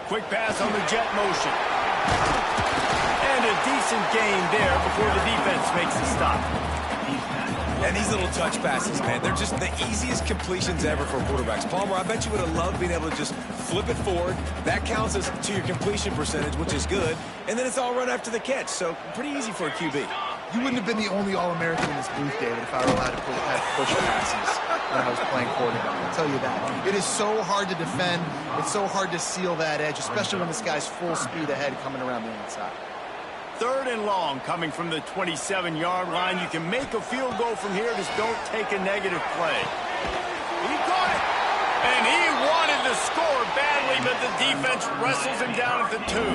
Quick pass on the jet motion. And a decent gain there before the defense makes a stop. And these little touch passes, man, they're just the easiest completions ever for quarterbacks. Palmer, I bet you would have loved being able to just flip it forward. That counts as to your completion percentage, which is good. And then it's all run after the catch, so pretty easy for a QB. You wouldn't have been the only All-American in this booth, David, if I were allowed to push passes when I was playing quarterback. I'll tell you that. It is so hard to defend. It's so hard to seal that edge, especially when this guy's full speed ahead coming around the inside. Third and long coming from the 27-yard line. You can make a field goal from here. Just don't take a negative play. He caught it. And he wanted to score badly, but the defense wrestles him down at the 2.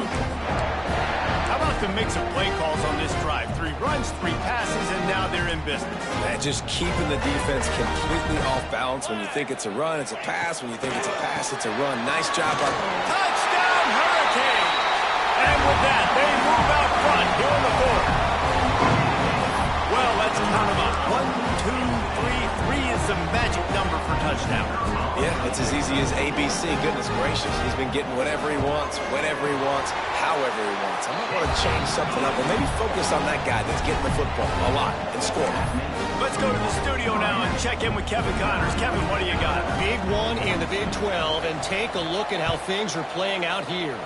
How about the mix of play calls on this drive? 3 runs, 3 passes, and now they're in business. Man, just keeping the defense completely off balance. When you think it's a run, it's a pass. When you think it's a pass, it's a run. Nice job. Touchdown, Hurricane! And with that, they move out front here in the 4th. Well, let's count them up. 1, 2, 3. 3 is the magic number for touchdown. Yeah, it's as easy as ABC. Goodness gracious. He's been getting whatever he wants, whenever he wants, however he wants. I might want to change something up, or maybe focus on that guy that's getting the football a lot and scoring. Let's go to the studio now and check in with Kevin Connors. Kevin, what do you got? Big one in the Big 12, and take a look at how things are playing out here.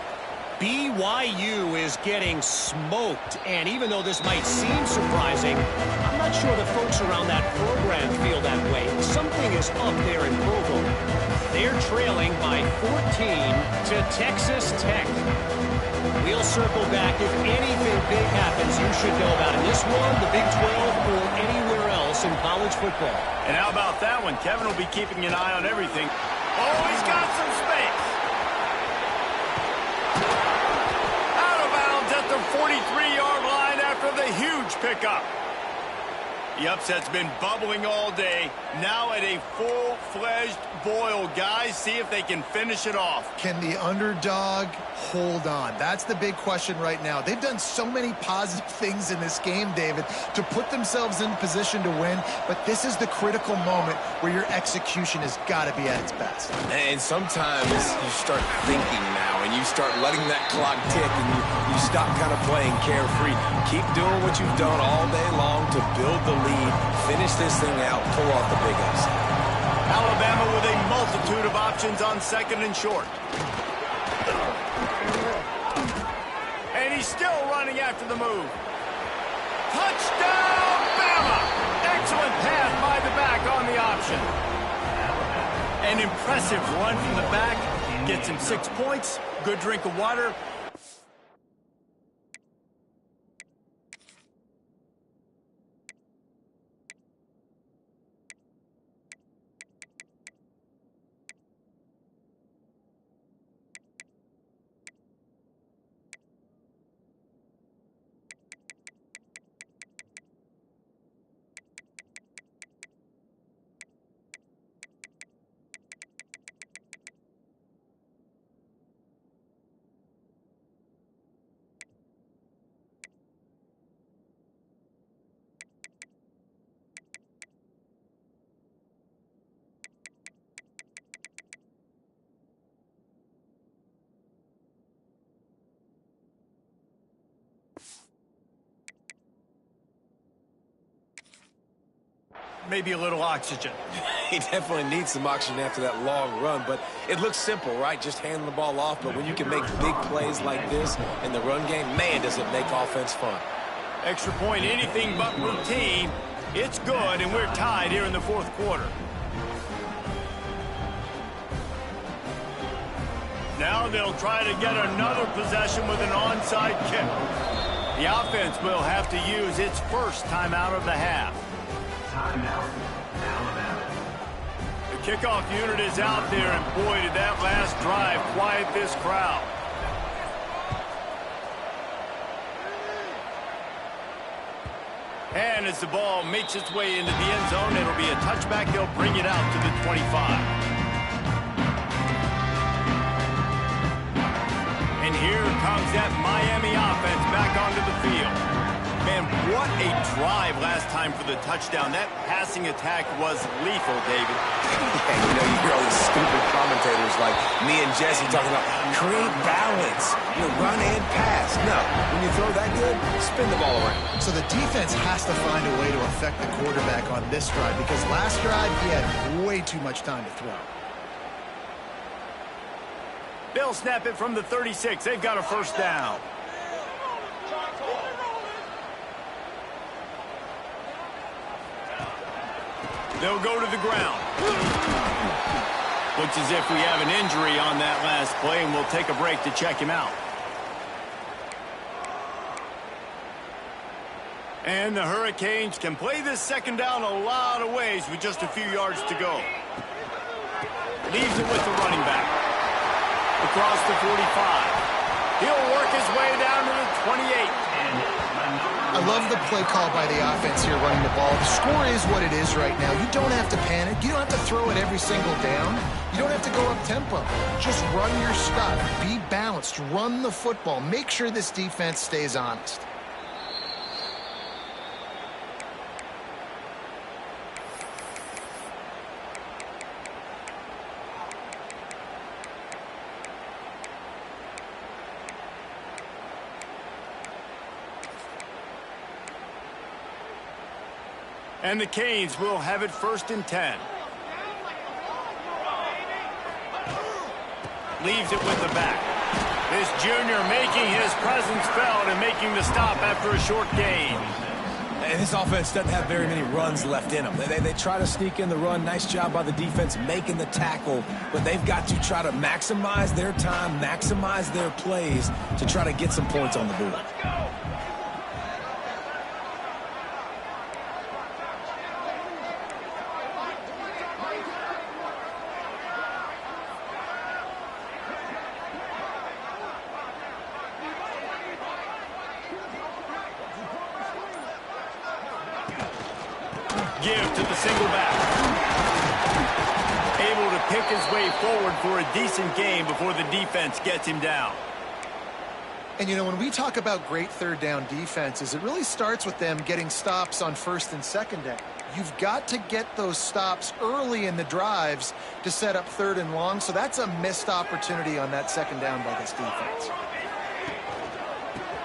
BYU is getting smoked, and even though this might seem surprising, I'm not sure the folks around that program feel that way. Something is up there in Provo. They're trailing by 14 to Texas Tech. We'll circle back. If anything big happens, you should know about it. This one, the Big 12, or anywhere else in college football. And how about that one? Kevin will be keeping an eye on everything. Oh, he's got some space. At the 43-yard line after the huge pickup. The upset's been bubbling all day. Now at a full-fledged boil. Guys, see if they can finish it off. Can the underdog hold on? That's the big question right now. They've done so many positive things in this game, David, to put themselves in position to win, but this is the critical moment where your execution has got to be at its best. And sometimes you start thinking now, and you start letting that clock tick, and you stop kind of playing carefree. Keep doing what you've done all day long to build the lead, finish this thing out, pull off the big upset. Alabama with a multitude of options on 2nd and short. And he's still running after the move. Touchdown, Bama! Excellent pass by the back on the option. An impressive run from the back. Gets him 6 points. Good drink of water. maybe a little oxygen. He definitely needs some oxygen after that long run, but it looks simple, right? Just handing the ball off, but when you can make big plays like this in the run game, man, does it make offense fun. Extra point, anything but routine. It's good, and we're tied here in the fourth quarter. Now they'll try to get another possession with an onside kick. The offense will have to use its first timeout of the half. Timeout, Alabama. The kickoff unit is out there, and boy, did that last drive quiet this crowd. And as the ball makes its way into the end zone, it'll be a touchback. They'll bring it out to the 25. And here comes that Miami offense back onto the field. Man, what a drive last time for the touchdown. That passing attack was lethal, David. Yeah, you know, you hear all these stupid commentators like me and Jesse talking about create balance, run and pass. No, when you throw that good, spin the ball around. So the defense has to find a way to affect the quarterback on this drive because last drive he had way too much time to throw. They'll snap it from the 36. They've got a first down. They'll go to the ground. Looks as if we have an injury on that last play, and we'll take a break to check him out. And the Hurricanes can play this second down a lot of ways with just a few yards to go. Leaves it with the running back. Across the 45. He'll work his way down to the 28. I love the play call by the offense here running the ball. The score is what it is right now. You don't have to panic. You don't have to throw it every single down. You don't have to go up tempo. Just run your stuff. Be balanced. Run the football. Make sure this defense stays honest. And the Canes will have it 1st and 10. Leaves it with the back. This junior making his presence felt and making the stop after a short gain. And this offense doesn't have very many runs left in them. They try to sneak in the run. Nice job by the defense making the tackle. But they've got to try to maximize their time, maximize their plays to try to get some points on the board. Give to the single back. Able to pick his way forward for a decent game before the defense gets him down. And, when we talk about great third down defenses, it really starts with them getting stops on 1st and 2nd down. You've got to get those stops early in the drives to set up 3rd and long, so that's a missed opportunity on that 2nd down by this defense.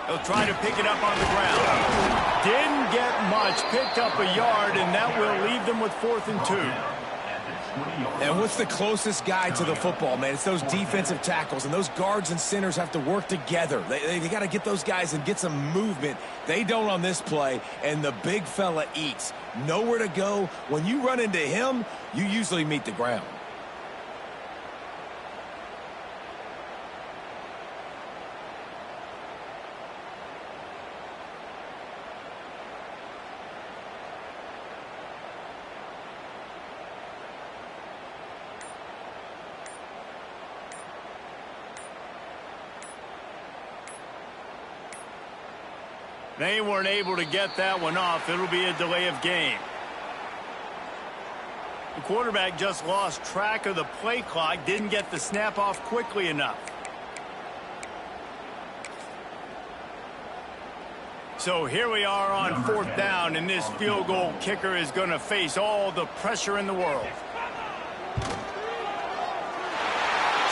They'll try to pick it up on the ground. Didn't get much, picked up a yard, and that will leave them with 4th and 2. And what's the closest guy to the football, man? It's those defensive tackles, and those guards and centers have to work together. They got to get those guys and get some movement. They don't on this play, and the big fella eats. Nowhere to go. When you run into him, you usually meet the ground. They weren't able to get that one off. It'll be a delay of game. The quarterback just lost track of the play clock, didn't get the snap off quickly enough. So here we are on 4th down, and this field goal kicker is going to face all the pressure in the world.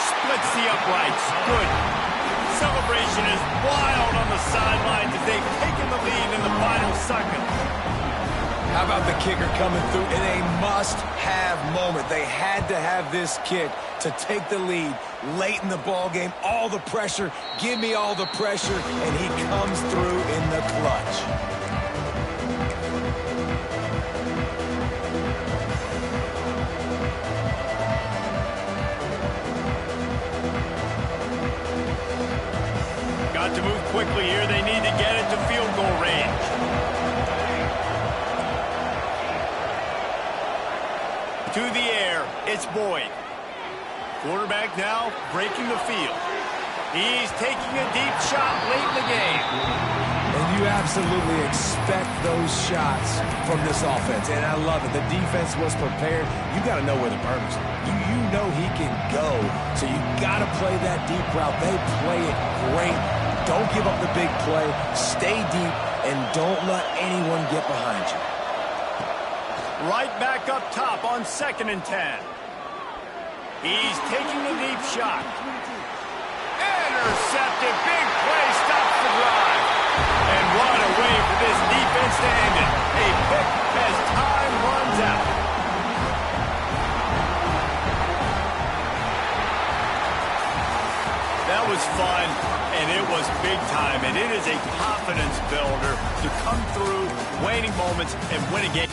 Splits the uprights. Good. Celebration is wild on the sidelines as they've taken the lead in the final second. How about the kicker coming through in a must-have moment? They had to have this kick to take the lead late in the ball game. All the pressure, give me all the pressure, and he comes through in the clutch. Got to move quickly here. They need to get it to field goal range. To the air, it's Boyd. Quarterback now breaking the field. He's taking a deep shot late in the game. And you absolutely expect those shots from this offense, and I love it. The defense was prepared. You got to know where the burner's are. You know he can go, so you got to play that deep route. They play it great. Don't give up the big play. Stay deep, and don't let anyone get behind you. Right back up top on 2nd and 10. He's taking the deep shot. Intercepted. Big play. Stops the drive. And what a way for this defense to end it. A pick as time runs out. That was fun, and it was big time. And it is a confidence builder to come through waning moments and win a game.